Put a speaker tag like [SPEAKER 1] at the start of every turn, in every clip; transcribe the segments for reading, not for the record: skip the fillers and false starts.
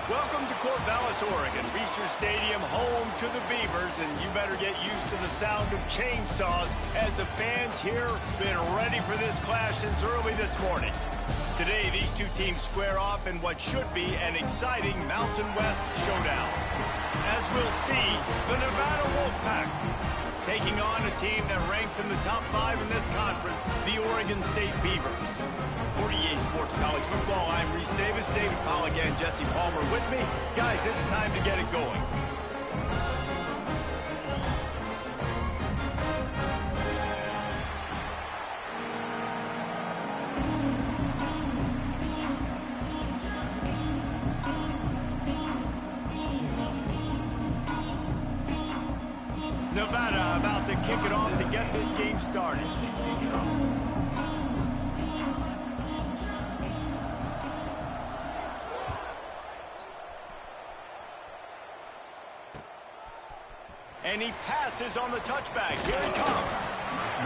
[SPEAKER 1] Welcome to Corvallis, Oregon, Reser Stadium, home to the Beavers, and you better get used to the sound of chainsaws as the fans here have been ready for this clash since early this morning. Today, these two teams square off in what should be an exciting Mountain West showdown. As we'll see, the Nevada Wolfpack taking on a team that ranks in the top 5 in this conference, the Oregon State Beavers. For EA Sports College Football, I'm Reese Davis, David Pollack, and Jesse Palmer with me. Guys, it's time to get it going. Nevada about to kick it off to get this game started. And he passes on the touchback. Here it comes.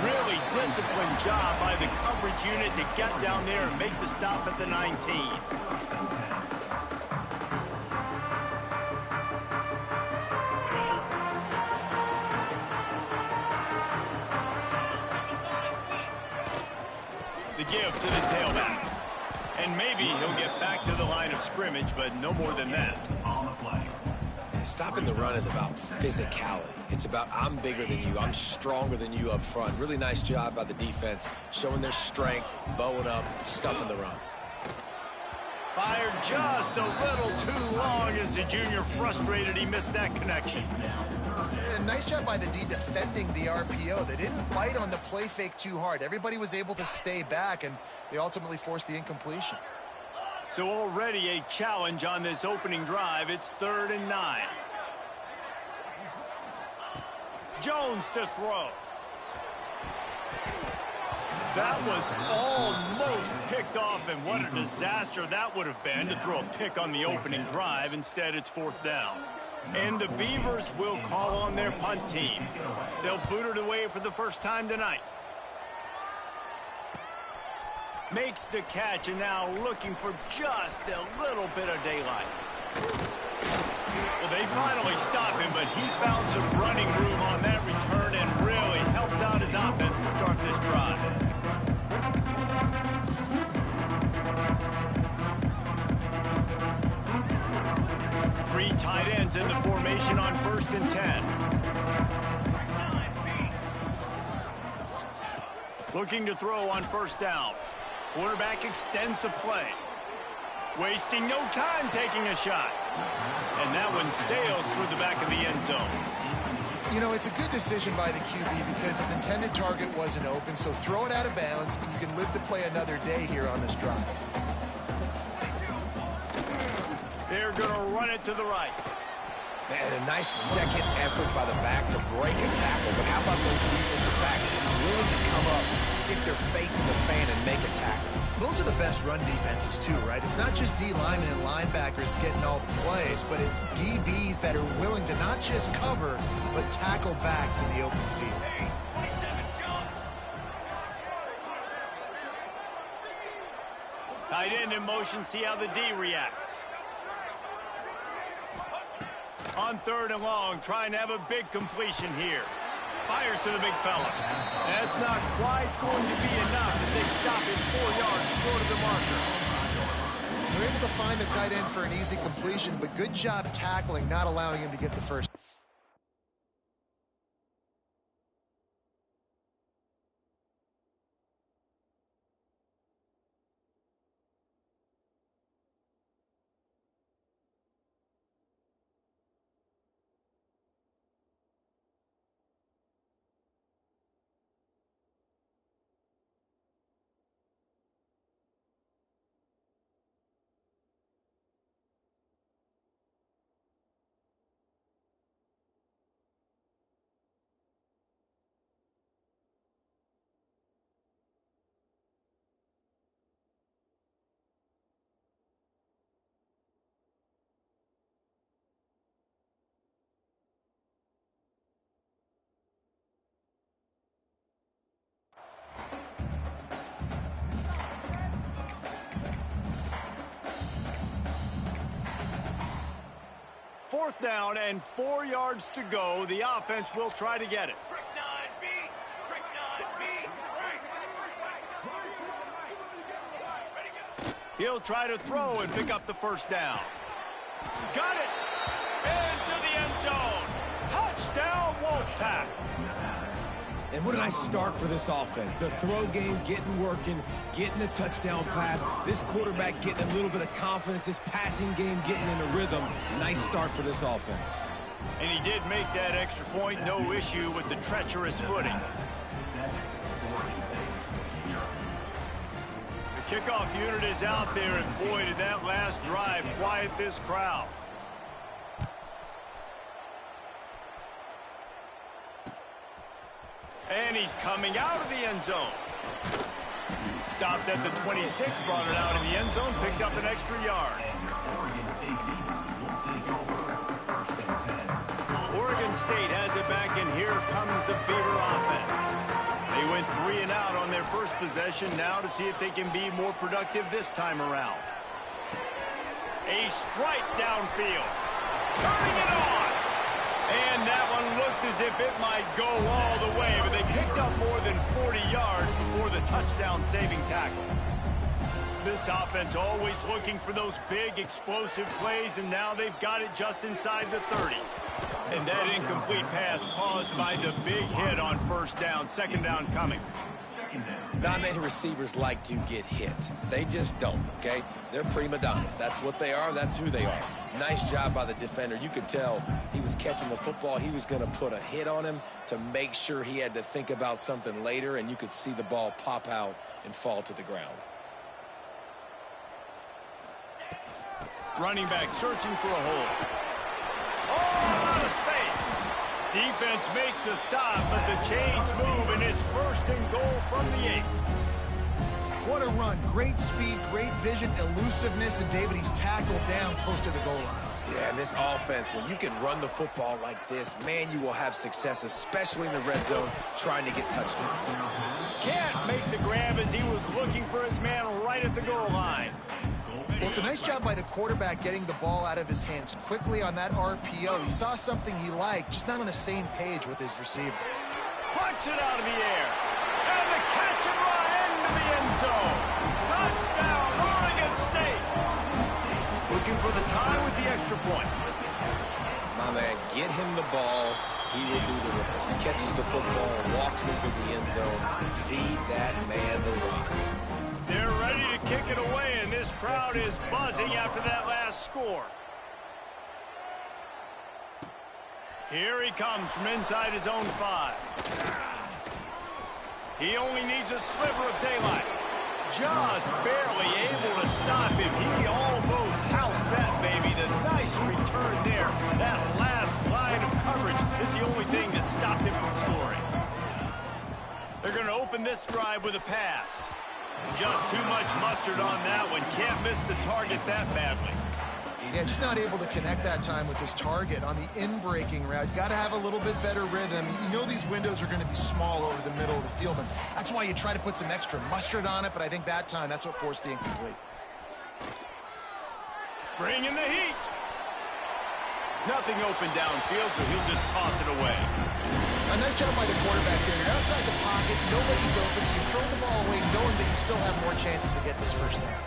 [SPEAKER 1] Really disciplined job by the coverage unit to get down there and make the stop at the 19. The give to the tailback. And maybe he'll get back to the line of scrimmage, but no more than that. On the play.
[SPEAKER 2] Stopping the run is about physicality. It's about I'm bigger than you, I'm stronger than you up front. Really nice job by the defense, showing their strength, bowing up, stuffing the run.
[SPEAKER 1] Fired just a little too long as the junior frustrated he missed that connection.
[SPEAKER 3] Nice job by the D defending the RPO. They didn't bite on the play fake too hard. Everybody was able to stay back, and they ultimately forced the incompletion.
[SPEAKER 1] So already a challenge on this opening drive. It's 3rd and 9. Jones to throw. That was almost picked off, and what a disaster that would have been to throw a pick on the opening drive. Instead, it's 4th down. And the Beavers will call on their punt team. They'll boot it away for the first time tonight. Makes the catch, and now looking for just a little bit of daylight. Well, they finally stop him, but he found some running room on that return and really helps out his offense to start this drive. Three tight ends in the formation on 1st and 10. Looking to throw on 1st down. Quarterback extends the play. Wasting no time taking a shot. And that one sails through the back of the end zone.
[SPEAKER 3] You know, it's a good decision by the QB because his intended target wasn't open, so throw it out of bounds, and you can live to play another day here on this drive.
[SPEAKER 1] They're going to run it to the right.
[SPEAKER 2] Man, a nice second effort by the back to break a tackle. But how about those defensive backs willing to come up, stick their face in the fan, and make a tackle?
[SPEAKER 3] Those are the best run defenses, too, right? It's not just D linemen and linebackers getting all the plays, but it's DBs that are willing to not just cover, but tackle backs in the open field.
[SPEAKER 1] Tight end in motion, see how the D reacts. On 3rd and long, trying to have a big completion here. Fires to the big fella. That's not quite going to be enough as they stop him 4 yards short of the marker.
[SPEAKER 3] They're able to find the tight end for an easy completion, but good job tackling, not allowing him to get the first.
[SPEAKER 1] 4th down and 4 yards to go. The offense will try to get it. He'll try to throw and pick up the 1st down. Got it! Into the end zone. Touchdown, Wolfpack.
[SPEAKER 2] And what a nice start for this offense. The throw game getting working, getting the touchdown pass. This quarterback getting a little bit of confidence. This passing game getting in a rhythm. Nice start for this offense.
[SPEAKER 1] And he did make that extra point. No issue with the treacherous footing. The kickoff unit is out there, and boy, did that last drive quiet this crowd. And he's coming out of the end zone. Stopped at the 26, brought it out in the end zone, picked up an extra yard. Oregon State has it back, and here comes the Beaver offense. They went 3 and out on their first possession, now to see if they can be more productive this time around. A strike downfield. Turning it on. And that one looked as if it might go all the way, but they picked up more than 40 yards before the touchdown-saving tackle. This offense always looking for those big, explosive plays, and now they've got it just inside the 30. And that incomplete pass caused by the big hit on 1st down, 2nd down coming.
[SPEAKER 2] Not many receivers like to get hit. They just don't, okay? They're prima donnas. That's what they are. That's who they are. Nice job by the defender. You could tell he was catching the football. He was going to put a hit on him to make sure he had to think about something later, and you could see the ball pop out and fall to the ground.
[SPEAKER 1] Running back searching for a hole. Oh, out of space. Defense makes a stop, but the chains move, and it's 1st and goal from the 8.
[SPEAKER 3] What a run. Great speed, great vision, elusiveness, and David, he's tackled down close to the goal line.
[SPEAKER 2] Yeah, and this offense, when you can run the football like this, man, you will have success, especially in the red zone, trying to get touchdowns.
[SPEAKER 1] Can't make the grab as he was looking for his man right at the goal line.
[SPEAKER 3] Well, it's a nice job by the quarterback getting the ball out of his hands quickly on that RPO. He saw something he liked, just not on the same page with his receiver.
[SPEAKER 1] Punts it out of the air. And the catch and run into the end zone. Touchdown, Oregon State. Looking for the tie with the extra point.
[SPEAKER 2] My man, get him the ball. He will do the rest. Catches the football, walks into the end zone. Feed that man the rock.
[SPEAKER 1] They're ready to kick it away, and this crowd is buzzing after that last score. Here he comes from inside his own 5. He only needs a sliver of daylight. Just barely able to stop him. He almost housed that baby. The nice return there. That last line of coverage is the only thing that stopped him from scoring. They're going to open this drive with a pass. Just too much mustard on that one. Can't miss the target that badly.
[SPEAKER 3] Yeah, just not able to connect that time with his target on the in-breaking route. Got to have a little bit better rhythm. You know these windows are going to be small over the middle of the field, and that's why you try to put some extra mustard on it, but I think that time that's what forced the incomplete.
[SPEAKER 1] Bring in the heat. Nothing open downfield, so he'll just toss it away.
[SPEAKER 3] A nice job by the quarterback there. You're outside the pocket, nobody's open, so you throw the ball away knowing that you still have more chances to get this 1st down.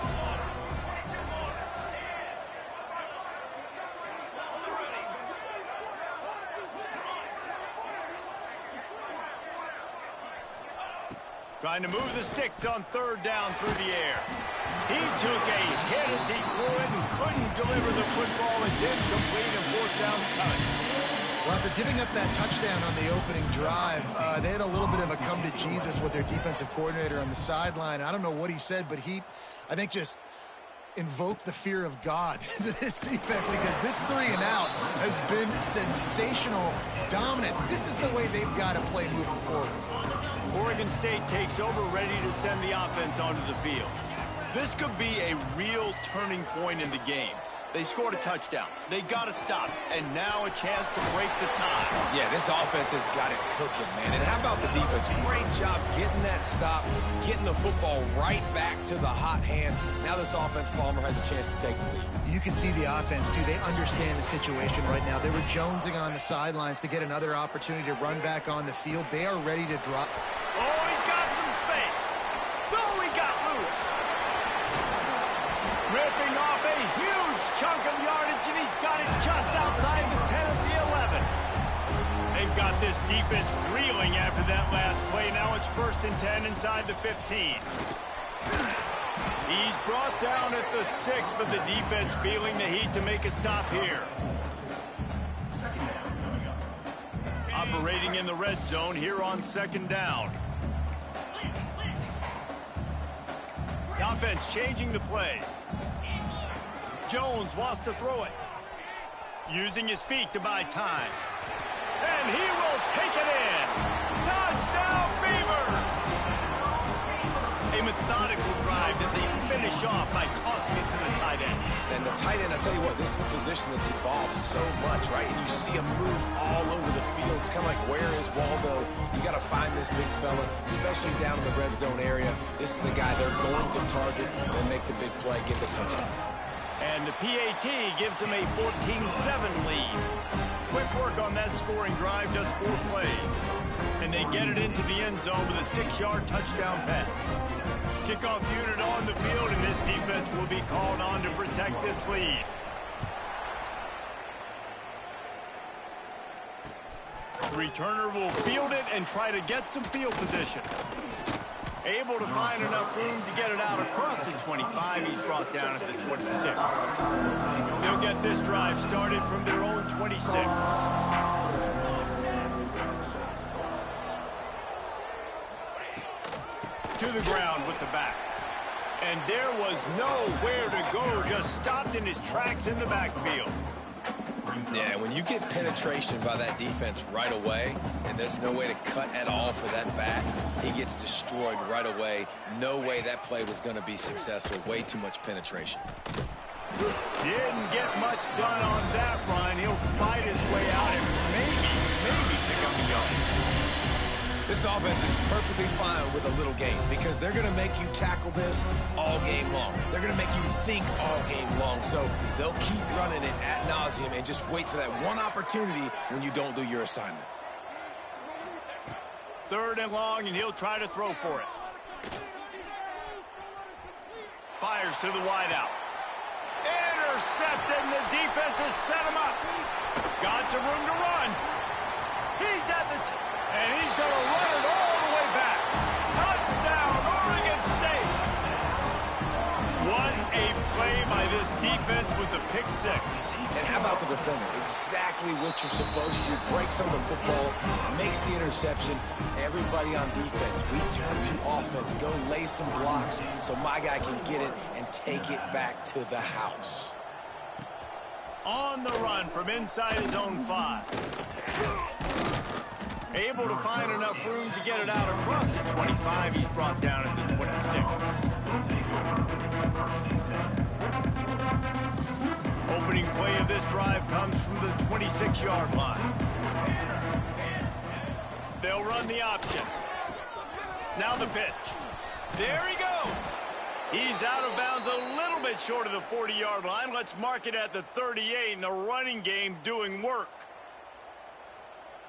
[SPEAKER 1] Trying to move the sticks on 3rd down through the air. He took a hit as he threw it and couldn't deliver the football. It's incomplete, and 4th down's coming.
[SPEAKER 3] Well, after giving up that touchdown on the opening drive, they had a little bit of a come to Jesus with their defensive coordinator on the sideline. I don't know what he said, but he, I think, just invoked the fear of God into this defense, because this 3 and out has been sensational, dominant. This is the way they've got to play moving forward.
[SPEAKER 1] Oregon State takes over, ready to send the offense onto the field. This could be a real turning point in the game. They scored a touchdown. They got to stop. And now a chance to break the tie.
[SPEAKER 2] Yeah, this offense has got it cooking, man. And how about the defense? Great job getting that stop, getting the football right back to the hot hand. Now this offense, Palmer, has a chance to take the lead.
[SPEAKER 3] You can see the offense, too. They understand the situation right now. They were jonesing on the sidelines to get another opportunity to run back on the field. They are ready to drop.
[SPEAKER 1] Oh, he's got some space. Oh, he got loose. Ripping off a huge chunk of yardage, and he's got it just outside the 10 of the 11. They've got this defense reeling after that last play. Now it's 1st and 10 inside the 15. He's brought down at the 6, but the defense feeling the heat to make a stop here. Operating in the red zone here on 2nd down. The offense changing the play. Jones wants to throw it. Using his feet to buy time. And he will take it in. Touchdown, Beavers! A methodical drive that they finish off by tossing it to the tight end.
[SPEAKER 2] And the tight end, I'll tell you what, this is a position that's evolved so much, right? And you see him move all over the field. It's kind of like, where is Waldo? You got to find this big fella, especially down in the red zone area. This is the guy they're going to target and make the big play, get the touchdown.
[SPEAKER 1] And the PAT gives them a 14-7 lead. Quick work on that scoring drive, just 4 plays. And they get it into the end zone with a 6-yard touchdown pass. Kickoff unit on the field, and this defense will be called on to protect this lead. The returner will field it and try to get some field position. Able to find enough room to get it out across the 25. He's brought down at the 26. They'll get this drive started from their own 26. To the ground with the back. And there was nowhere to go, just stopped in his tracks in the backfield.
[SPEAKER 2] Yeah, when you get penetration by that defense right away, and there's no way to cut at all for that back, he gets destroyed right away. No way that play was going to be successful. Way too much penetration.
[SPEAKER 1] Didn't get much done on that run. He'll fight his way out and maybe pick up the yard.
[SPEAKER 2] This offense is perfectly fine with a little game because they're going to make you tackle this all game long. They're going to make you think all game long. So they'll keep running it ad nauseum and just wait for that one opportunity when you don't do your assignment.
[SPEAKER 1] 3rd and long, and he'll try to throw for it. Fires to the wideout. Intercepted, and the defense has set him up. Got some room to run. He's at the and he's going to run it all the way back. Touchdown, Oregon State. What a play by this defense with the pick 6.
[SPEAKER 2] And how about the defender? Exactly what you're supposed to do. Breaks on the football, makes the interception. Everybody on defense, we turn to offense. Go lay some blocks so my guy can get it and take it back to the house.
[SPEAKER 1] On the run from inside his own 5. Able to find enough room to get it out across the 25. He's brought down at the 26. Opening play of this drive comes from the 26-yard line. They'll run the option. Now the pitch. There he goes. He's out of bounds a little bit short of the 40-yard line. Let's mark it at the 38, and the running game doing work.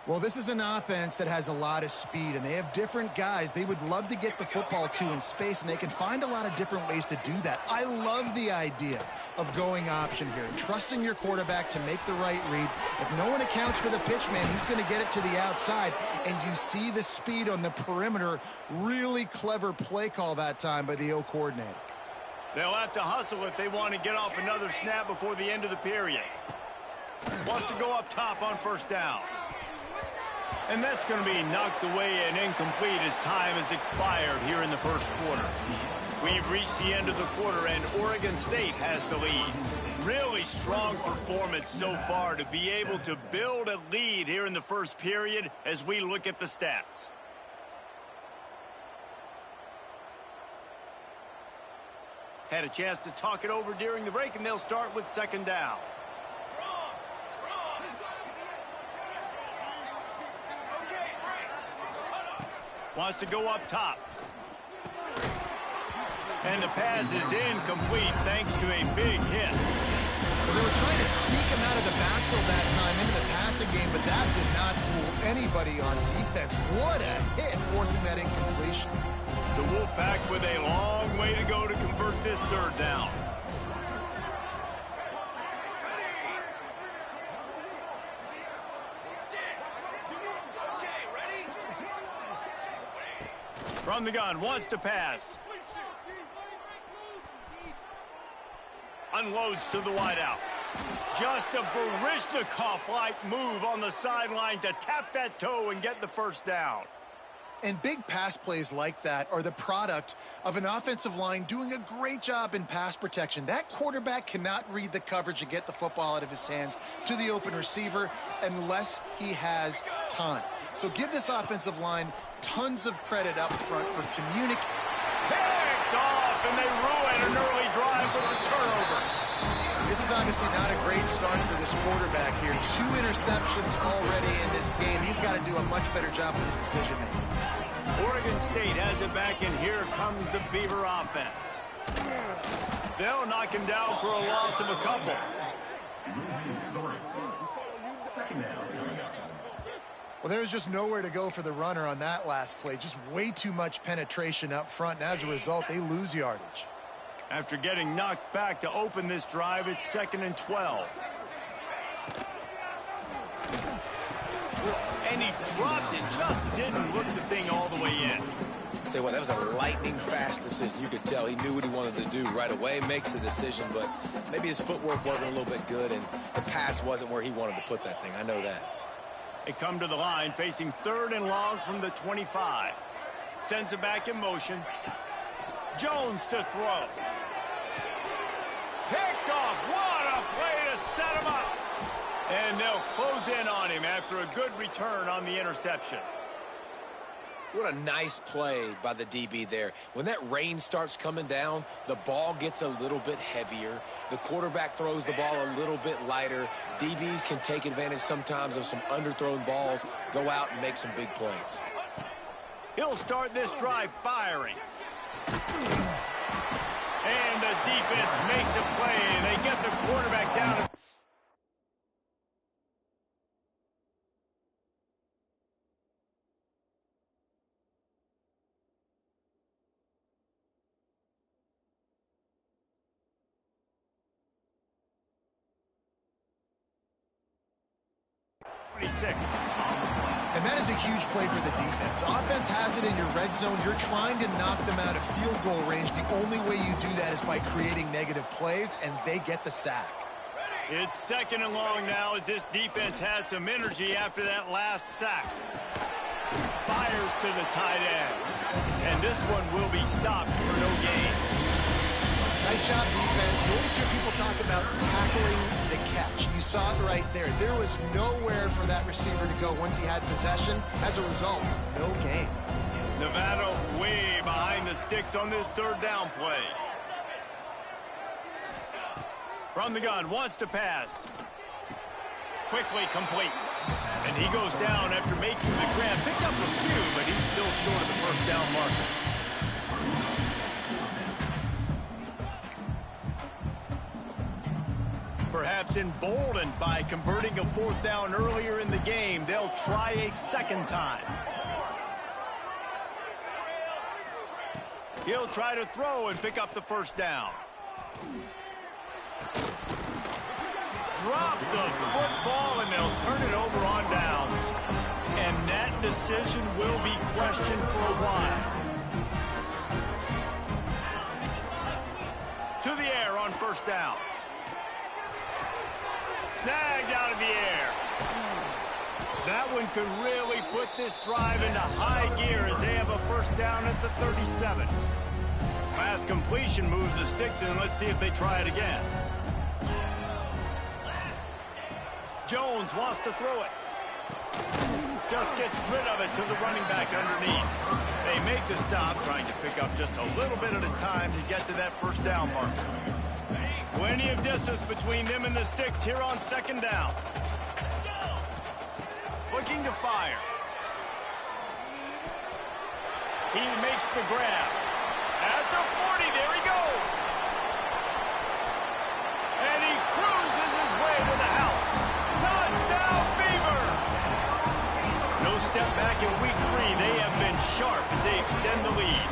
[SPEAKER 3] Well, this is an offense that has a lot of speed, and they have different guys they would love to get the football to in space, and they can find a lot of different ways to do that. I love the idea of going option here and trusting your quarterback to make the right read. If no one accounts for the pitch man, he's going to get it to the outside, and you see the speed on the perimeter. Really clever play call that time by the O coordinator.
[SPEAKER 1] They'll have to hustle if they want to get off another snap before the end of the period. Wants to go up top on 1st down. And that's going to be knocked away and incomplete as time has expired here in the 1st quarter. We've reached the end of the quarter, and Oregon State has the lead. Really strong performance so far to be able to build a lead here in the 1st period as we look at the stats. Had a chance to talk it over during the break, and they'll start with second down. Wants to go up top. And the pass is incomplete thanks to a big hit.
[SPEAKER 3] Well, they were trying to sneak him out of the backfield that time into the passing game, but that did not fool anybody on defense. What a hit, forcing that incompletion.
[SPEAKER 1] The Wolfpack with a long way to go to convert this third down. From the gun, wants to pass. Unloads to the wideout. Just a Baryshnikov-like move on the sideline to tap that toe and get the first down.
[SPEAKER 3] And big pass plays like that are the product of an offensive line doing a great job in pass protection. That quarterback cannot read the coverage and get the football out of his hands to the open receiver unless he has time. So give this offensive line tons of credit up front for communicating.
[SPEAKER 1] Picked off, and they ruin an early drive with a turnover.
[SPEAKER 3] This is obviously not a great start for this quarterback here. 2 interceptions already in this game. He's got to do a much better job with his decision-making.
[SPEAKER 1] Oregon State has it back, and here comes the Beaver offense. They'll knock him down for a loss of a couple.
[SPEAKER 3] Well, there was just nowhere to go for the runner on that last play. Just way too much penetration up front, and as a result, they lose yardage.
[SPEAKER 1] After getting knocked back to open this drive, it's 2nd and 12. And he dropped it, just didn't look the thing all the way in.
[SPEAKER 2] Tell you what, that was a lightning-fast decision. You could tell he knew what he wanted to do right away, makes the decision, but maybe his footwork wasn't a little bit good, and the pass wasn't where he wanted to put that thing. I know that.
[SPEAKER 1] They come to the line, facing 3rd and long from the 25. Sends it back in motion. Jones to throw. Picked off. What a play to set him up. And they'll close in on him after a good return on the interception.
[SPEAKER 2] What a nice play by the DB there. When that rain starts coming down, the ball gets a little bit heavier. The quarterback throws the ball a little bit lighter. DBs can take advantage sometimes of some underthrown balls, go out and make some big plays.
[SPEAKER 1] He'll start this drive firing. And the defense makes a play. They get the quarterback down.
[SPEAKER 3] And that is a huge play for the defense. Offense has it in your red zone. You're trying to knock them out of field goal range. The only way you do that is by creating negative plays, and they get the sack.
[SPEAKER 1] It's 2nd and long now as this defense has some energy after that last sack. Fires to the tight end. And this one will be stopped for no gain.
[SPEAKER 3] Nice job, defense. You always hear people talk about tackling the catch. You saw it right there. There was nowhere for that receiver to go once he had possession. As a result, no gain.
[SPEAKER 1] Nevada way behind the sticks on this 3rd down play. From the gun, wants to pass. Quickly complete. And he goes down after making the grab. Picked up a few, but he's still short of the first down marker. Perhaps emboldened by converting a 4th down earlier in the game, they'll try a 2nd time. He'll try to throw and pick up the first down. Drop the football, and they'll turn it over on downs. And that decision will be questioned for a while. To the air on first down. Snagged out of the air. That one could really put this drive into high gear as they have a first down at the 37. Pass completion moves the sticks in. Let's see if they try it again. Jones wants to throw it. Just gets rid of it to the running back underneath. They make the stop, trying to pick up just a little bit at a time to get to that first down marker. Plenty of distance between them and the sticks here on second down. Looking to fire. He makes the grab. At the 40, there he goes. And he cruises his way to the house. Touchdown, Beaver! No step back in week 3. They have been sharp as they extend the lead.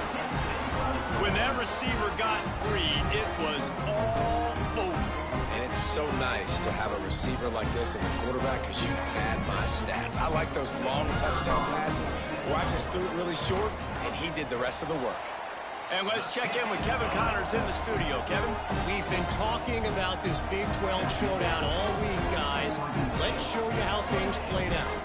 [SPEAKER 1] When that receiver got free, it was all over.
[SPEAKER 2] And it's so nice to have a receiver like this as a quarterback because you pad my stats. I like those long touchdown passes where I just threw it really short, and he did the rest of the work.
[SPEAKER 1] And let's check in with Kevin Connors in the studio. Kevin?
[SPEAKER 4] We've been talking about this Big 12 showdown all week, guys. Let's show you how things played out.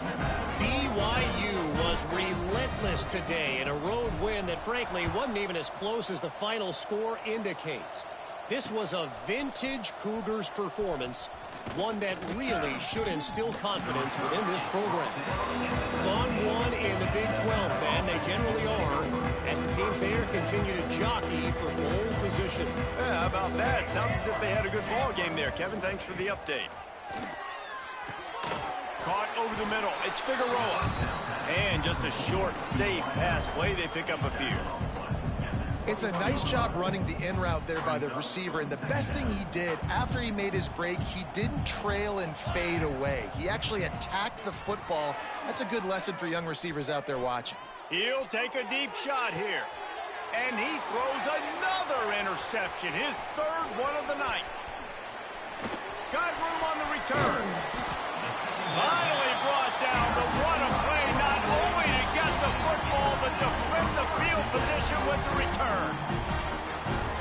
[SPEAKER 4] BYU was relentless today in a road win that, frankly, wasn't even as close as the final score indicates. This was a vintage Cougars performance, one that really should instill confidence within this program. Fun one in the Big 12, man. They generally are, as the teams there continue to jockey for pole position.
[SPEAKER 1] Yeah, how about that? Sounds as if they had a good ball game there, Kevin. Thanks for the update. Caught over the middle. It's Figueroa. And just a short, safe pass play. They pick up a few.
[SPEAKER 3] It's a nice job running the in route there by the receiver, and the best thing he did after he made his break, he didn't trail and fade away. He actually attacked the football. That's a good lesson for young receivers out there watching.
[SPEAKER 1] He'll take a deep shot here. And he throws another interception, his third one of the night. Got room on the return. Finally brought down, but what a play, not only to get the football, but to flip the field position with the return.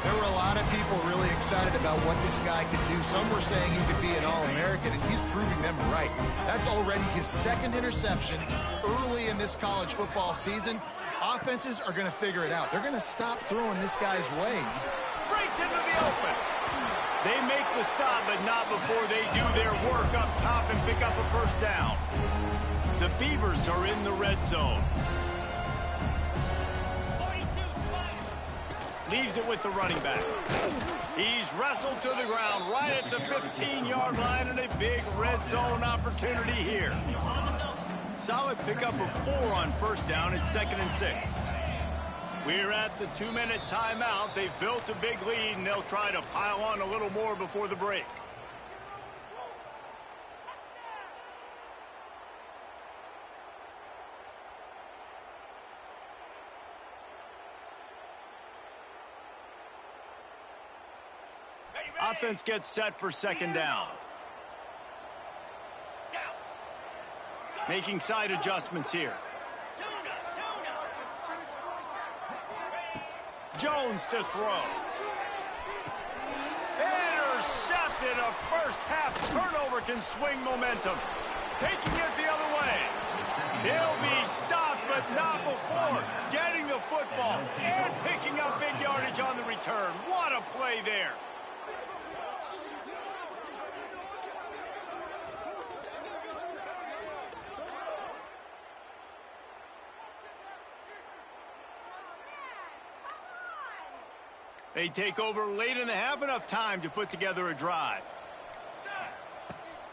[SPEAKER 3] There were a lot of people really excited about what this guy could do. Some were saying he could be an All-American, and he's proving them right. That's already his second interception early in this college football season. Offenses are going to figure it out. They're going to stop throwing this guy's way.
[SPEAKER 1] Breaks into the open. They make the stop, but not before they do their work up top and pick up a first down. The Beavers are in the red zone. Leaves it with the running back. He's wrestled to the ground right at the 15-yard line, and a big red zone opportunity here. Solid pickup of 4 on first down. It's 2nd and 6. We're at the 2-minute timeout. They've built a big lead, and they'll try to pile on a little more before the break. Offense gets set for second down. Making side adjustments here. Jones to throw. Intercepted. A first half turnover can swing momentum. Taking it the other way. He'll be stopped, but not before getting the football and picking up big yardage on the return. What a play there. They take over late in the half, enough time to put together a drive.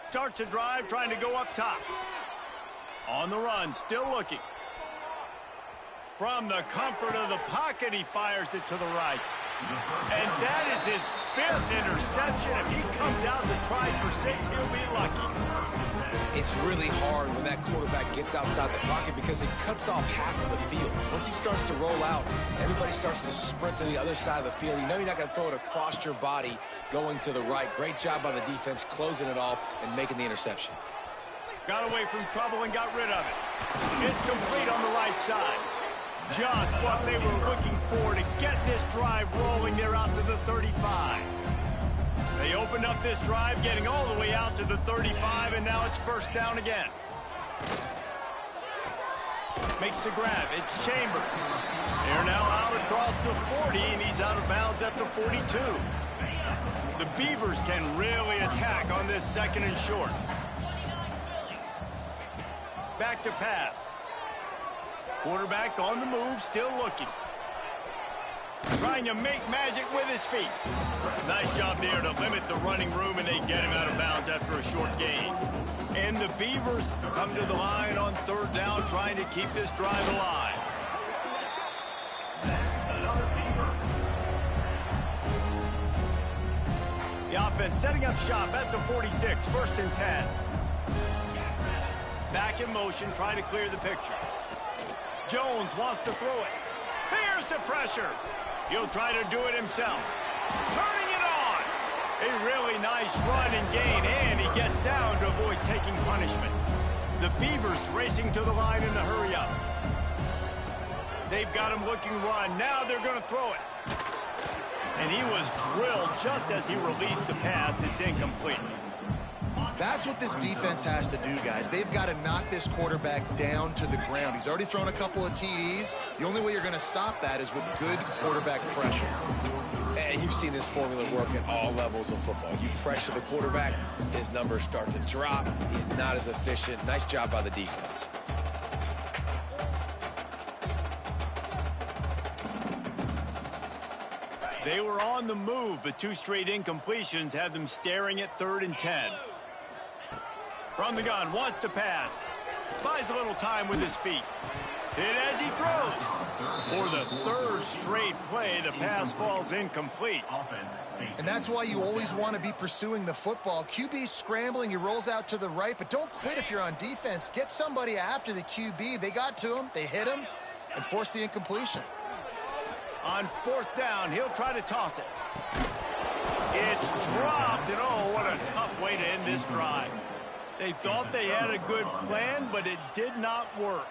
[SPEAKER 1] Starts a drive trying to go up top. On the run, still looking. From the comfort of the pocket, he fires it to the right. And that is his 5th interception. If he comes out to try for 6, he'll be lucky.
[SPEAKER 2] It's really hard when that quarterback gets outside the pocket because it cuts off half of the field. Once he starts to roll out, everybody starts to sprint to the other side of the field. You know you're not going to throw it across your body going to the right. Great job by the defense closing it off and making the interception.
[SPEAKER 1] Got away from trouble and got rid of it. It's complete on the right side. Just what they were looking for to get this drive rolling. They're out to the 35. They opened up this drive, getting all the way out to the 35, and now it's first down again. Makes the grab. It's Chambers. They're now out across the 40, and he's out of bounds at the 42. The Beavers can really attack on this 2nd and short. Back to pass. Quarterback on the move, still looking. Trying to make magic with his feet. Nice job there to limit the running room, and they get him out of bounds after a short gain. And the Beavers come to the line on third down, trying to keep this drive alive. The offense setting up shop at the 46, 1st and 10. Back in motion, trying to clear the picture. Jones wants to throw it. Here's the pressure. He'll try to do it himself. Turning it on. A really nice run and gain, and he gets down to avoid taking punishment. The Beavers racing to the line in the hurry up. They've got him looking run. Now they're going to throw it. And he was drilled just as he released the pass. It's incomplete.
[SPEAKER 3] That's what this defense has to do, guys. They've got to knock this quarterback down to the ground. He's already thrown a couple of TDs. The only way you're going to stop that is with good quarterback pressure.
[SPEAKER 2] And you've seen this formula work at all levels of football. You pressure the quarterback, his numbers start to drop. He's not as efficient. Nice job by the defense.
[SPEAKER 1] They were on the move, but 2 straight incompletions have them staring at 3rd and 10. From the gun, wants to pass. Buys a little time with his feet. Hit as he throws. For the 3rd straight play, the pass falls incomplete.
[SPEAKER 3] And that's why you always want to be pursuing the football. QB's scrambling, he rolls out to the right, but don't quit if you're on defense. Get somebody after the QB. They got to him, they hit him, and forced the incompletion.
[SPEAKER 1] On 4th down, he'll try to toss it. It's dropped, and oh, what a tough way to end this drive. They thought they had a good plan, but it did not work.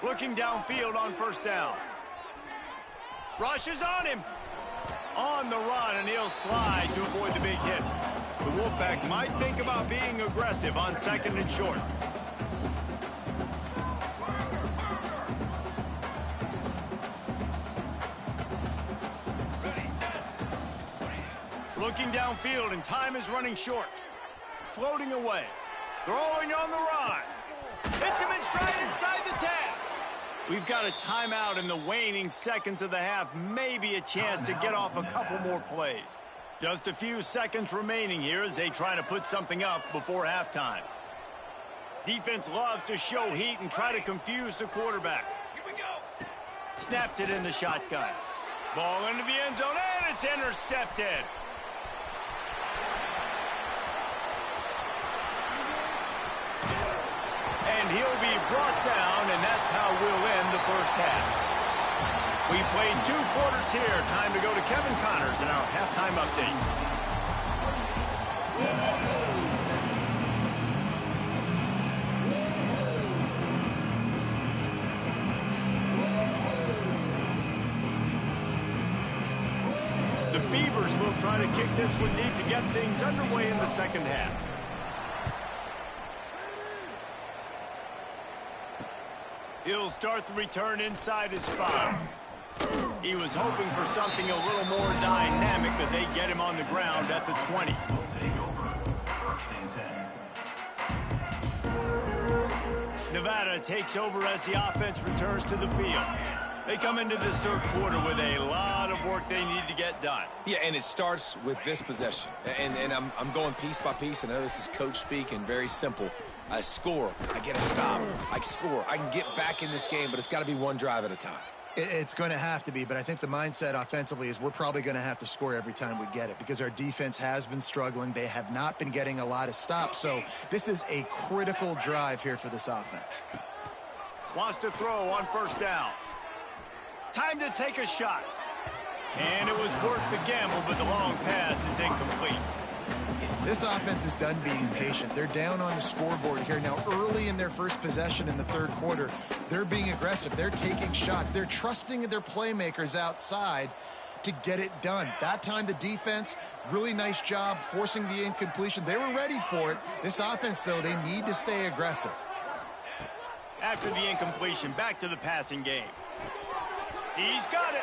[SPEAKER 1] Looking downfield on 1st down. Rushes on him. On the run, and he'll slide to avoid the big hit. The Wolfpack might think about being aggressive on 2nd and short. Looking downfield, and time is running short. Floating away. Throwing on the run. Hits him in stride inside the 10. We've got a timeout in the waning seconds of the half. Maybe a chance to get off a couple more plays. Just a few seconds remaining here as they try to put something up before halftime. Defense loves to show heat and try to confuse the quarterback. Here we go. Snapped it in the shotgun. Ball into the end zone, and it's intercepted. And he'll be brought down, and that's how we'll end the 1st half. We played 2 quarters here. Time to go to Kevin Connors in our halftime update. The Beavers will try to kick this one deep to get things underway in the 2nd half. He'll start the return inside his 5. He was hoping for something a little more dynamic, but they get him on the ground at the 20. Nevada takes over as the offense returns to the field. They come into this 3rd quarter with a lot of work they need to get done.
[SPEAKER 2] Yeah, and it starts with this possession. And I'm going piece by piece. I know this is coach speak and very simple. I score, I get a stop, I score, I can get back in this game, but it's got to be one drive at a time.
[SPEAKER 3] It's going to have to be, but I think the mindset offensively is we're probably going to have to score every time we get it because our defense has been struggling. They have not been getting a lot of stops, so this is a critical drive here for this offense.
[SPEAKER 1] Wants to throw on 1st down. Time to take a shot. And it was worth the gamble, but the long pass is incomplete.
[SPEAKER 3] This offense is done being patient. They're down on the scoreboard here. Now, early in their 1st possession in the 3rd quarter, they're being aggressive. They're taking shots. They're trusting their playmakers outside to get it done. That time, the defense, really nice job forcing the incompletion. They were ready for it. This offense, though, they need to stay aggressive.
[SPEAKER 1] After the incompletion, back to the passing game. He's got it.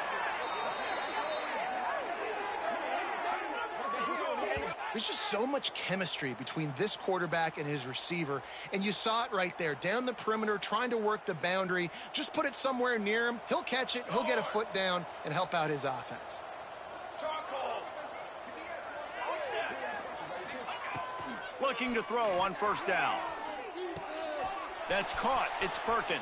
[SPEAKER 3] There's just so much chemistry between this quarterback and his receiver, and you saw it right there, down the perimeter, trying to work the boundary. Just put it somewhere near him. He'll catch it, he'll get a foot down, and help out his offense.
[SPEAKER 1] Looking to throw on first down. That's caught. It's Perkins.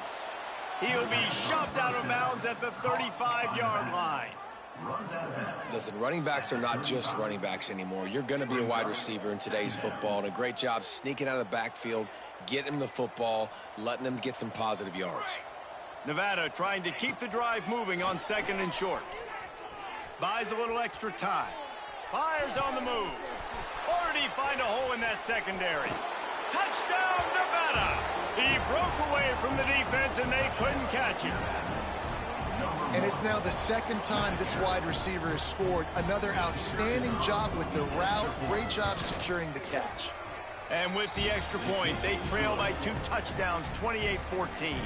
[SPEAKER 1] He'll be shoved out of bounds at the 35-yard line.
[SPEAKER 2] Listen, running backs are not just running backs anymore. You're going to be a wide receiver in today's football, and a great job sneaking out of the backfield, getting him the football, letting him get some positive yards.
[SPEAKER 1] Nevada trying to keep the drive moving on 2nd and short. Buys a little extra time. Fires on the move. Or did he find a hole in that secondary? Touchdown, Nevada! He broke away from the defense, and they couldn't catch him.
[SPEAKER 3] And it's now the second time this wide receiver has scored. Another outstanding job with the route. Great job securing the catch.
[SPEAKER 1] And with the extra point, they trail by 2 touchdowns, 28-14.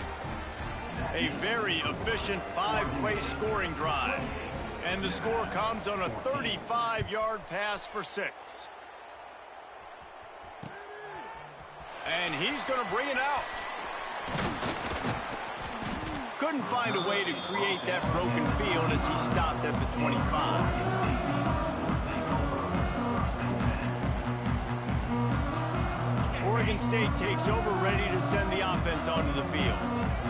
[SPEAKER 1] A very efficient 5-play scoring drive. And the score comes on a 35-yard pass for 6. And he's going to bring it out. Couldn't find a way to create that broken field as he stopped at the 25. Oregon State takes over, ready to send the offense onto the field.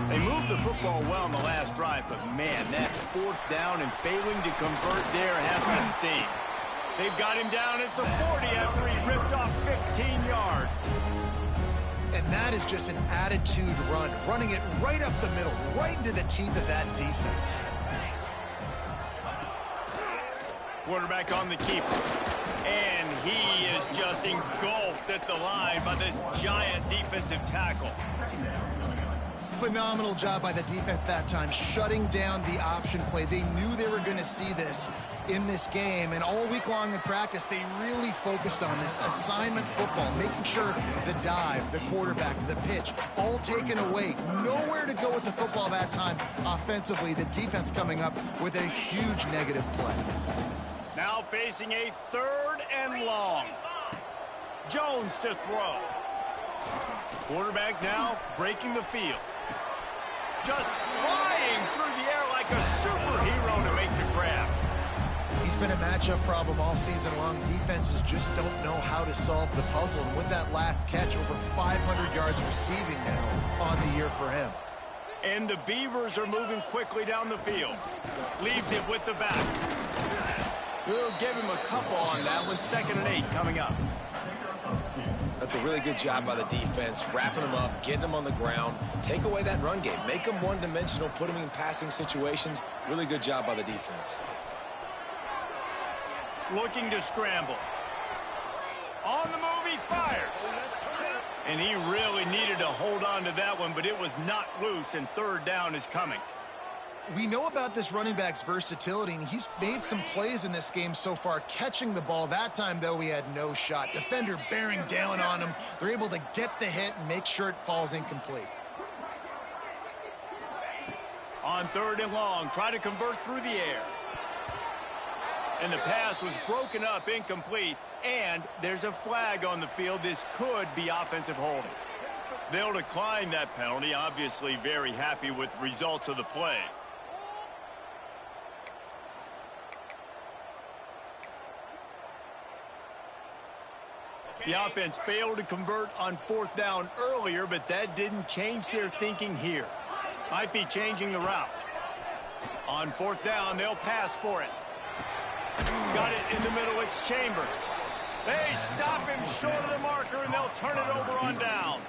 [SPEAKER 1] They moved the football well in the last drive, but man, that 4th down and failing to convert there has to sting. They've got him down at the 40 after he ripped off 15 yards.
[SPEAKER 3] And that is just an attitude run, running it right up the middle, right into the teeth of that defense.
[SPEAKER 1] Quarterback on the keeper. And he is just engulfed at the line by this giant defensive tackle.
[SPEAKER 3] Phenomenal job by the defense that time, shutting down the option play. They knew they were going to see this in this game, and all week long in practice, they really focused on this assignment football, making sure the dive, the quarterback, the pitch, all taken away. Nowhere to go with the football that time offensively. The defense coming up with a huge negative play.
[SPEAKER 1] Now facing a 3rd and long. Jones to throw. Quarterback now breaking the field. Just flying through the air like a superhero to make the grab.
[SPEAKER 3] He's been a matchup problem all season long. Defenses just don't know how to solve the puzzle. And with that last catch, over 500 yards receiving now on the year for him.
[SPEAKER 1] And the Beavers are moving quickly down the field. Leaves it with the back. We'll give him a couple on that one. 2nd and 8 coming up.
[SPEAKER 2] That's a really good job by the defense, wrapping them up, getting them on the ground, take away that run game, make them one-dimensional, put them in passing situations. Really good job by the defense.
[SPEAKER 1] Looking to scramble. On the move, he fires. And he really needed to hold on to that one, but it was not loose, and 3rd down is coming.
[SPEAKER 3] We know about this running back's versatility, and he's made some plays in this game so far, catching the ball. That time, though, he had no shot. Defender bearing down on him. They're able to get the hit and make sure it falls incomplete.
[SPEAKER 1] On 3rd and long, try to convert through the air. And the pass was broken up, incomplete, and there's a flag on the field. This could be offensive holding. They'll decline that penalty, obviously very happy with results of the play. The offense failed to convert on 4th down earlier, but that didn't change their thinking here. Might be changing the route. On 4th down, they'll pass for it. Got it in the middle, it's Chambers. They stop him short of the marker, and they'll turn it over on downs.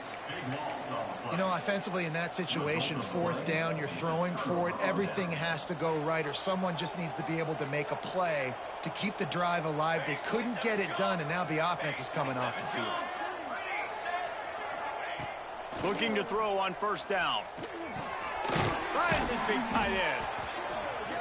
[SPEAKER 3] You know, offensively in that situation, 4th down, you're throwing for it. Everything has to go right, or someone just needs to be able to make a play to keep the drive alive. They couldn't get it done, and now the offense is coming off the field.
[SPEAKER 1] Looking to throw on 1st down. Finds his big tight end.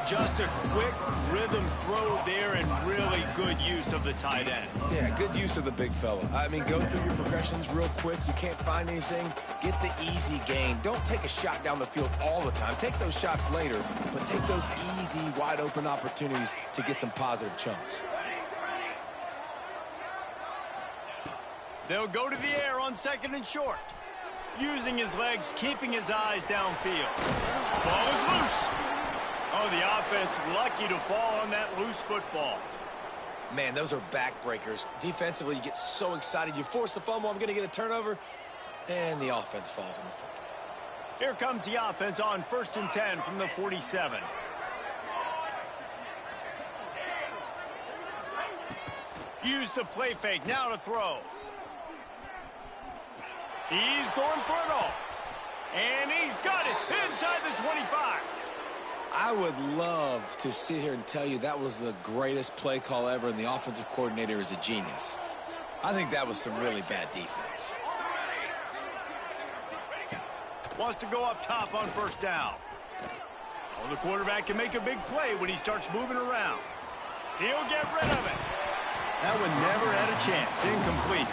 [SPEAKER 1] Just a quick rhythm throw there, and really good use of the tight end.
[SPEAKER 2] Yeah, good use of the big fella. I mean, go through your progressions real quick. You can't find anything. Get the easy gain. Don't take a shot down the field all the time. Take those shots later, but take those easy, wide-open opportunities to get some positive chunks.
[SPEAKER 1] They'll go to the air on 2nd and short. Using his legs, keeping his eyes downfield. Ball is loose. Oh, the offense lucky to fall on that loose football.
[SPEAKER 2] Man, those are backbreakers. Defensively, you get so excited. You force the fumble, I'm going to get a turnover, and the offense falls on the football.
[SPEAKER 1] Here comes the offense on 1st and 10 from the 47. Use the play fake, now to throw. He's going for it all. And he's got it inside the 25.
[SPEAKER 2] I would love to sit here and tell you that was the greatest play call ever, and the offensive coordinator is a genius. I think that was some really bad defense.
[SPEAKER 1] Wants to go up top on 1st down. Well, the quarterback can make a big play when he starts moving around. He'll get rid of it. That one never had a chance. Incomplete.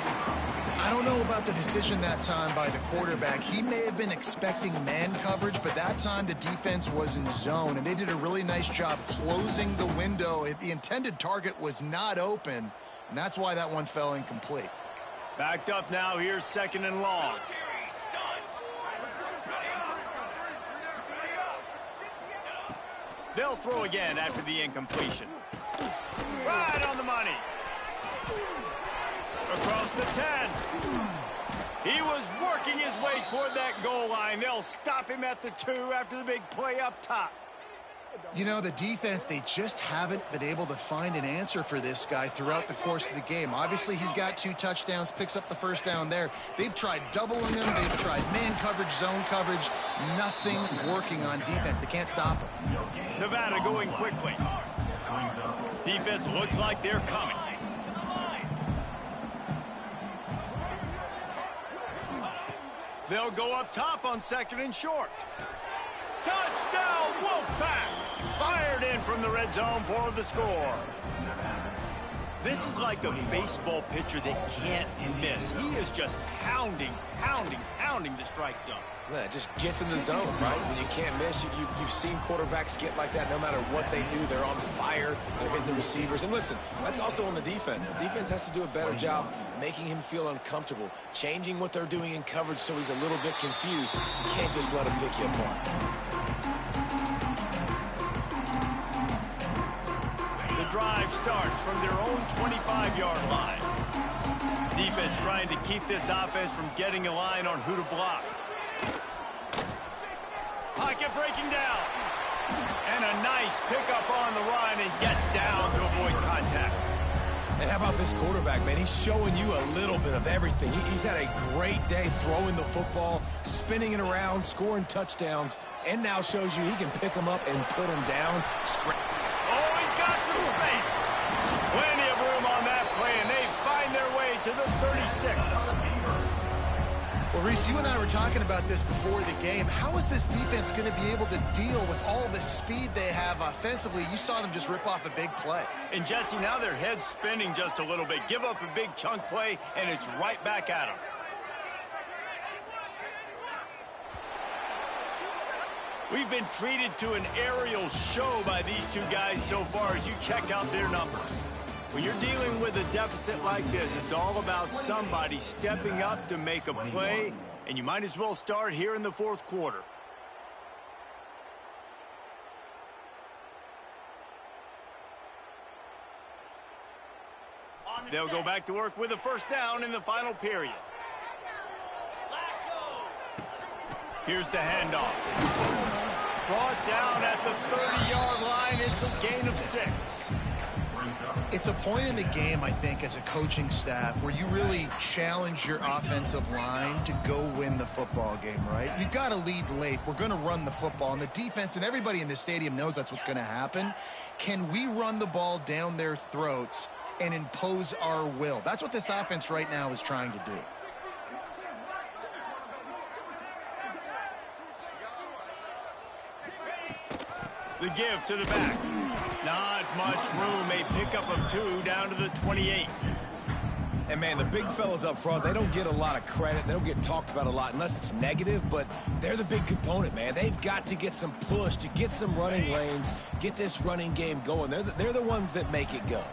[SPEAKER 3] I don't know about the decision that time by the quarterback. He may have been expecting man coverage, but that time the defense was in zone, and they did a really nice job closing the window. The intended target was not open, and that's why that one fell incomplete.
[SPEAKER 1] Backed up now. Here's 2nd and long. They'll throw again after the incompletion. Right on the money. Across the 10. He was working his way toward that goal line. They'll stop him at the 2 after the big play up top.
[SPEAKER 3] You know, the defense, they just haven't been able to find an answer for this guy throughout the course of the game. Obviously, he's got 2 touchdowns, picks up the 1st down there. They've tried doubling him. They've tried man coverage, zone coverage. Nothing working on defense. They can't stop him.
[SPEAKER 1] Nevada going quickly. Defense looks like they're coming. They'll go up top on 2nd and short. Touchdown, Wolfpack! Fired in from the red zone for the score. This is like a baseball pitcher that can't miss. He is just pounding the strike zone.
[SPEAKER 2] Man, it just gets in the zone, right? When you can't miss, you've seen quarterbacks get like that no matter what they do. They're on fire. They're hitting the receivers. And listen, that's also on the defense. The defense has to do a better job making him feel uncomfortable, changing what they're doing in coverage so he's a little bit confused. You can't just let him pick you apart.
[SPEAKER 1] The drive starts from their own 25-yard line. Defense trying to keep this offense from getting a line on who to block. Pocket breaking down. And a nice pickup on the run and gets down to avoid contact.
[SPEAKER 2] And how about this quarterback, man? He's showing you a little bit of everything. He's had a great day throwing the football, spinning it around, scoring touchdowns, and now shows you he can pick them up and put them down.
[SPEAKER 1] Oh, he's got some space. Plenty of room on that play, and they find their way to the 36.
[SPEAKER 3] Well, Reese, you and I were talking about this before the game. How is this defense going to be able to deal with all the speed they have offensively? You saw them just rip off a big play.
[SPEAKER 1] And, Jesse, now their head's spinning just a little bit. Give up a big chunk play, and it's right back at them. We've been treated to an aerial show by these two guys so far as you check out their numbers. When you're dealing with a deficit like this, it's all about somebody stepping up to make a play, and you might as well start here in the 4th quarter. They'll go back to work with a 1st down in the final period. Here's the handoff. Brought down at the 30-yard line. It's a gain of 6.
[SPEAKER 3] It's a point in the game, I think, as a coaching staff where you really challenge your offensive line to go win the football game, right? You've got to lead late. We're going to run the football, and the defense and everybody in the stadium knows that's what's going to happen. Can we run the ball down their throats and impose our will? That's what this offense right now is trying to do.
[SPEAKER 1] The give to the back. Not much room. A pickup of 2 down to the 28.
[SPEAKER 2] And, man, the big fellas up front, they don't get a lot of credit. They don't get talked about a lot unless it's negative, but they're the big component, man. They've got to get some push, to get some running lanes, get this running game going. They're the ones that make it go.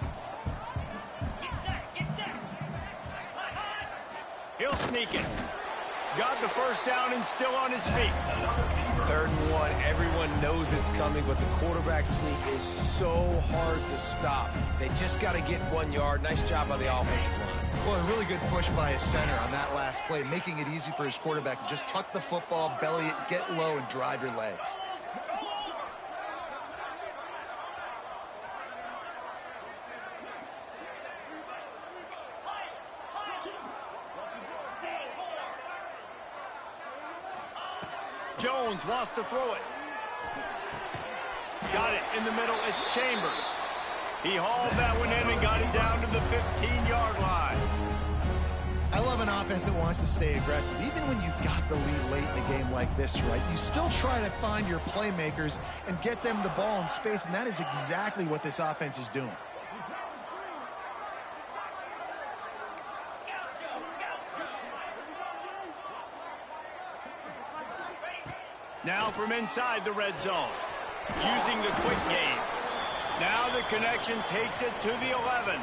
[SPEAKER 1] He'll sneak it. Got the first down and still on his feet.
[SPEAKER 2] 3rd and 1. Everyone knows it's coming, but the quarterback sneak is so hard to stop. They just got to get 1 yard. Nice job by the offensive line.
[SPEAKER 3] Well, a really good push by his center on that last play, making it easy for his quarterback to just tuck the football, belly it, get low, and drive your legs.
[SPEAKER 1] Jones wants to throw it. Got it in the middle. It's Chambers. He hauled that one in and got it down to the 15-yard line.
[SPEAKER 3] I love an offense that wants to stay aggressive. Even when you've got the lead late in a game like this, right, you still try to find your playmakers and get them the ball in space, and that is exactly what this offense is doing.
[SPEAKER 1] Now from inside the red zone, using the quick game. Now the connection takes it to the 11.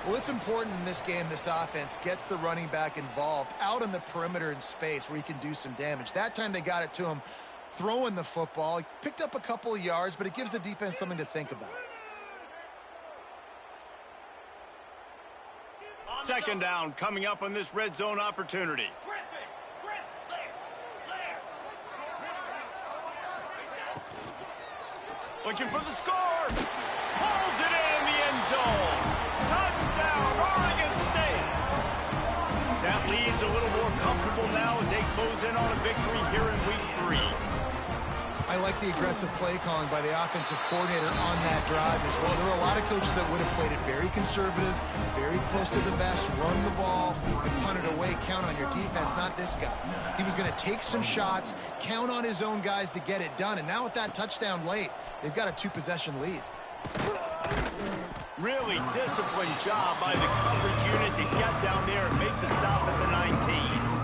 [SPEAKER 3] Well, it's important in this game this offense gets the running back involved out on the perimeter in space where he can do some damage. That time they got it to him throwing the football. He picked up a couple of yards, but it gives the defense something to think about.
[SPEAKER 1] 2nd down coming up on this red zone opportunity. Looking for the score. Pulls it in the end zone. Touchdown, Oregon State. That lead's a little more comfortable now as they close in on a victory here in week 3.
[SPEAKER 3] I like the aggressive play calling by the offensive coordinator on that drive as well. There were a lot of coaches that would have played it very conservative, very close to the vest, run the ball, and punt it away, count on your defense, not this guy. He was going to take some shots, count on his own guys to get it done, and now with that touchdown late, they've got a 2-possession lead.
[SPEAKER 1] Really disciplined job by the coverage unit to get down there and make the stop at the 19.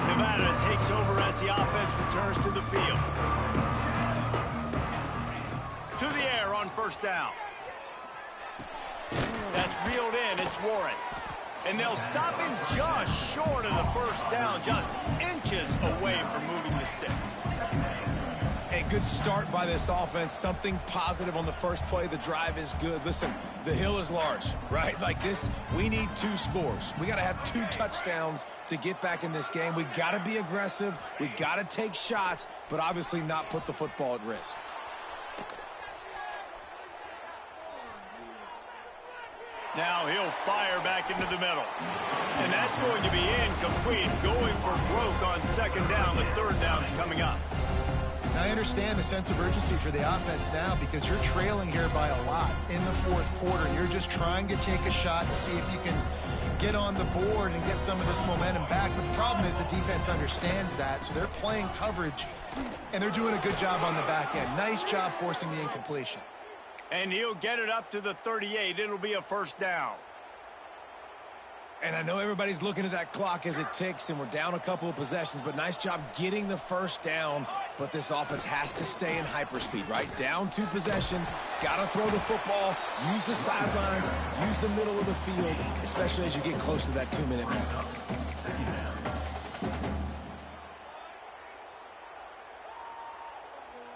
[SPEAKER 1] Nevada takes over as the offense returns to the field. To the air on 1st down. That's reeled in. It's Warren. And they'll stop him just short of the 1st down, just inches away from moving the sticks.
[SPEAKER 2] A good start by this offense. Something positive on the first play. The drive is good. Listen, the hill is large, right? Like this, we need 2 scores. We got to have 2 touchdowns to get back in this game. We got to be aggressive. We got to take shots, but obviously not put the football at risk.
[SPEAKER 1] Now he'll fire back into the middle. And that's going to be incomplete. Going for broke on 2nd down. The 3rd down's coming up.
[SPEAKER 3] Now, I understand the sense of urgency for the offense now because you're trailing here by a lot in the 4th quarter. You're just trying to take a shot to see if you can get on the board and get some of this momentum back. But the problem is the defense understands that, so they're playing coverage, and they're doing a good job on the back end. Nice job forcing the incompletion.
[SPEAKER 1] And he'll get it up to the 38. It'll be a 1st down.
[SPEAKER 2] And I know everybody's looking at that clock as it ticks, and we're down a couple of possessions, but nice job getting the 1st down. But this offense has to stay in hyperspeed, right? Down 2 possessions, got to throw the football, use the sidelines, use the middle of the field, especially as you get close to that 2-minute mark.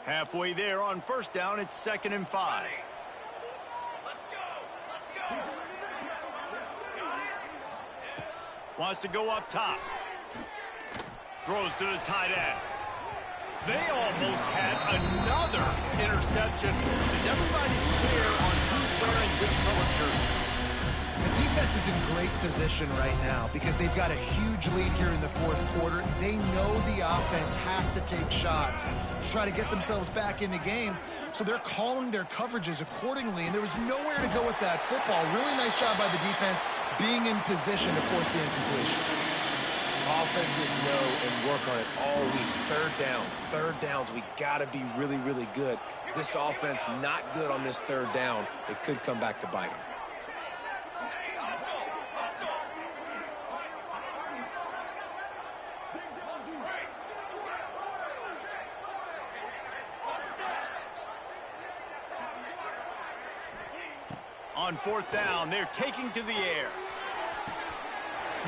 [SPEAKER 1] Halfway there on 1st down, it's 2nd and 5. Wants to go up top. Throws to the tight end. They almost had another interception. Is everybody clear on who's wearing which color jerseys?
[SPEAKER 3] The defense is in great position right now because they've got a huge lead here in the 4th quarter. They know the offense has to take shots to try to get themselves back in the game, so they're calling their coverages accordingly, and there was nowhere to go with that football. Really nice job by the defense being in position to force the incompletion.
[SPEAKER 2] Offenses know and work on it all week. 3rd downs, we got to be really, really good. This offense not good on this 3rd down. It could come back to bite them.
[SPEAKER 1] On fourth down, they're taking to the air.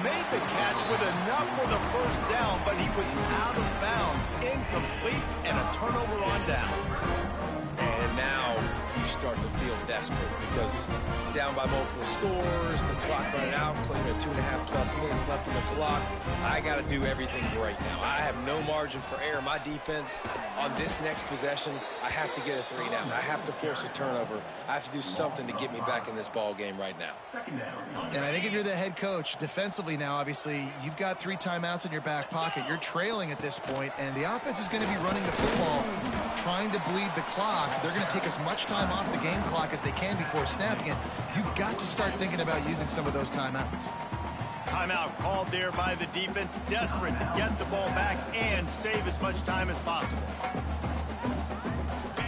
[SPEAKER 1] Made the catch with enough for the first down, but he was out of bounds, incomplete, and a turnover on downs.
[SPEAKER 2] And now you start to feel desperate because down by multiple scores, the clock running out, clean at 2.5+ minutes left on the clock. I got to do everything right now. I have no margin for error. My defense on this next possession, I have to get a 3 down. I have to force a turnover. I have to do something to get me back in this ball game right now.
[SPEAKER 3] And I think if you're the head coach, defensively now, obviously, you've got 3 timeouts in your back pocket. You're trailing at this point, and the offense is going to be running the football, trying to bleed the clock. They're going to take as much time off the game clock as they can before snapping it. You've got to start thinking about using some of those timeouts.
[SPEAKER 1] Timeout called there by the defense, desperate to get the ball back and save as much time as possible.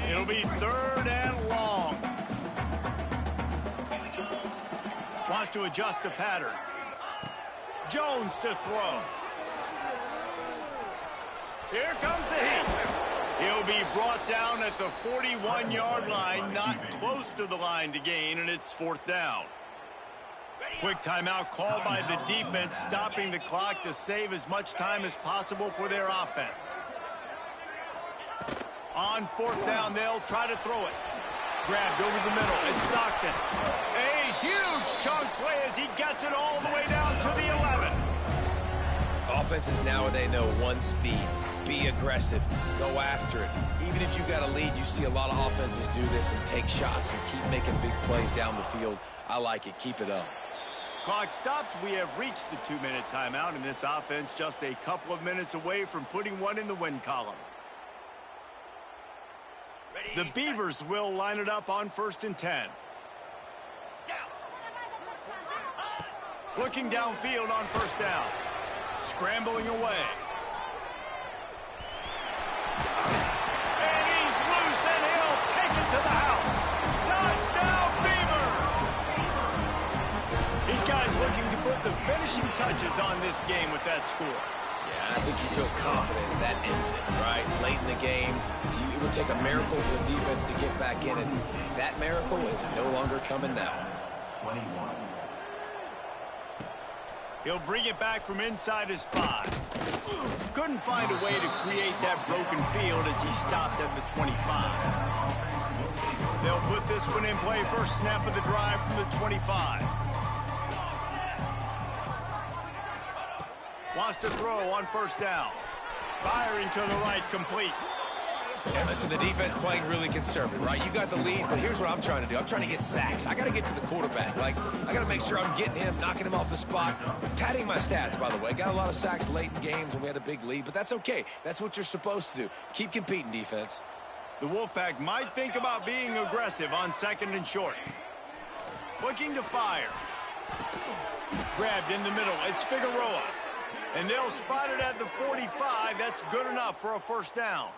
[SPEAKER 1] It'll be 3rd and long. Wants to adjust the pattern. Jones to throw. Here comes the heat. He'll be brought down at the 41-yard line, not close to the line to gain, and it's 4th down. Quick timeout called by the defense, stopping the clock to save as much time as possible for their offense. On 4th down, they'll try to throw it. Grabbed over the middle, it's Stockton. A huge chunk play as he gets it all the way down to the 11.
[SPEAKER 2] Offenses nowadays know one speed. Be aggressive. Go after it. Even if you got a lead, you see a lot of offenses do this and take shots and keep making big plays down the field. I like it. Keep it up.
[SPEAKER 1] Clock stops. We have reached the 2-minute timeout, and this offense just a couple of minutes away from putting one in the win column. The Beavers will line it up on 1st and 10. Looking downfield on 1st down. Scrambling away. And he's loose, and he'll take it to the house. Touchdown, Beaver! These guys looking to put the finishing touches on this game with that score.
[SPEAKER 2] Yeah, I think you feel confident that ends it, right? Late in the game, it would take a miracle for the defense to get back in it. That miracle is no longer coming now.
[SPEAKER 5] 21.
[SPEAKER 1] He'll bring it back from inside his 5. Couldn't find a way to create that broken field as he stopped at the 25. They'll put this one in play. First snap of the drive from the 25. Wants to throw on 1st down. Firing to the right, complete.
[SPEAKER 2] And listen, the defense playing really conservative, right? You got the lead, but here's what I'm trying to do. I'm trying to get sacks. I got to get to the quarterback. I got to make sure I'm getting him, knocking him off the spot. Padding my stats, by the way. Got a lot of sacks late in games when we had a big lead, but that's okay. That's what you're supposed to do. Keep competing, defense.
[SPEAKER 1] The Wolfpack might think about being aggressive on 2nd and short. Looking to fire. Grabbed in the middle. It's Figueroa. And they'll spot it at the 45. That's good enough for a 1st down.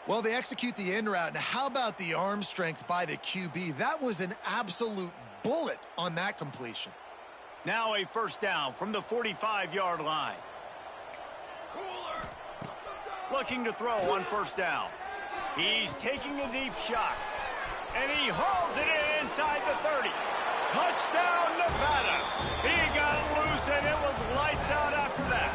[SPEAKER 3] Well, they execute the in route. Now, how about the arm strength by the QB? That was an absolute bullet on that completion.
[SPEAKER 1] Now a 1st down from the 45-yard line. Looking to throw on 1st down. He's taking a deep shot. And he hauls it in inside the 30. Touchdown, Nevada. He got loose, and it was lights out after that.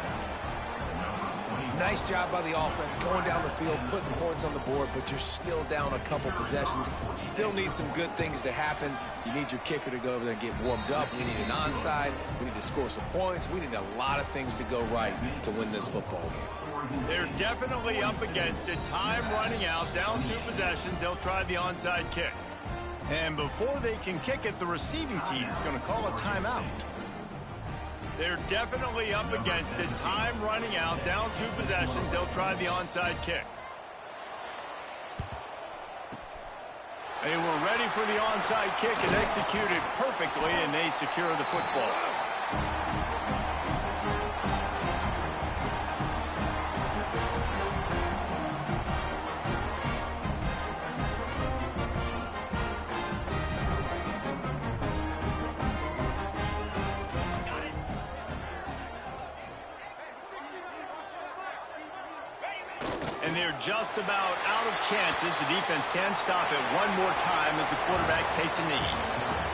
[SPEAKER 2] Nice job by the offense going down the field, putting points on the board, but you're still down a couple possessions. Still need some good things to happen. You need your kicker to go over there and get warmed up. We need an onside. We need to score some points. We need a lot of things to go right to win this football game.
[SPEAKER 1] They're definitely up against it. Time running out, down 2 possessions. They'll try the onside kick. And before they can kick it, the receiving team's going to call a timeout. They're definitely up against it. Time running out, down 2 possessions. They'll try the onside kick. They were ready for the onside kick and executed perfectly, and they secure the football. And they're just about out of chances. The defense can stop it one more time as the quarterback takes a knee.